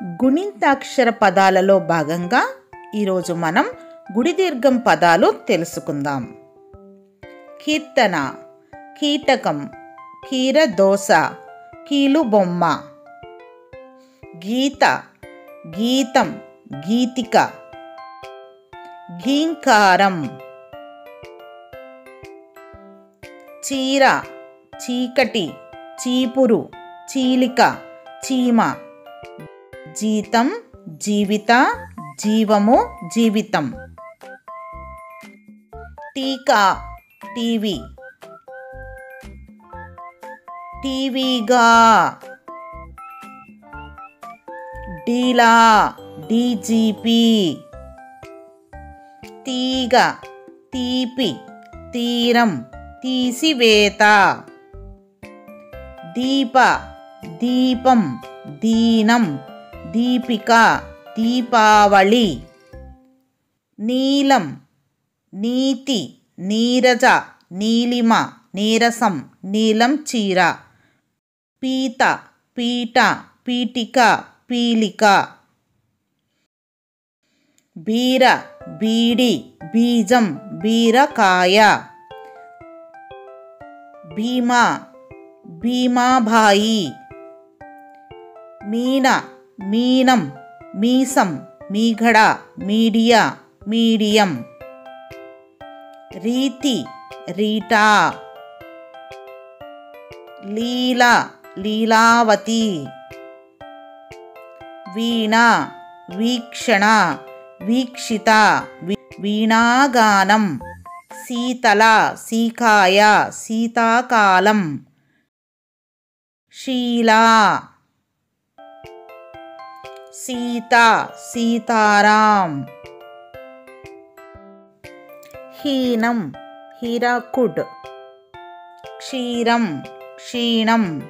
గుణింతాక్షర పదాలలో భాగంగా ఈరోజు మనం గుడి దీర్ఘం పదాలు తెలుసుకుందాం. కీర్తన, కీటకం, కీరదోస, కీలుబొమ్మ. గీత, గీతం, గీతిక, గీంకారం. చీర, చీకటి, చీపురు, చీలిక, చీమ. జీతం, జీవిత, జీవము, జీవితం. టీకా, టీవీ, టీవీగా. డీలా, డీజీపీ. తీగ, తీపి, తీరం, తీసివేత. దీప, దీపం, దీనం, దీపిక, దీపావళి. నీలం, నీతి, నీరజ, నీలిమ, నీరసం, నీలం చీర. పీత, పీట, పీటిక, పీలిక. బీర, బీడి, బీజం, బీరకాయ. భీమా, భీమాభాయి. మీన, మీనం, మీసం, మీగడ, మీడియా, మీడియం. రీతి, రీటా. లీల, లీలావతి. వీణ, వీక్షణ, వీక్షిత, వీణాగానం. శీతల, శీకాయ, శీతాకాలం. శీలా. సీత, సీతారాం. హీనం, హీరాకుడ్. క్షీరం, క్షీణం.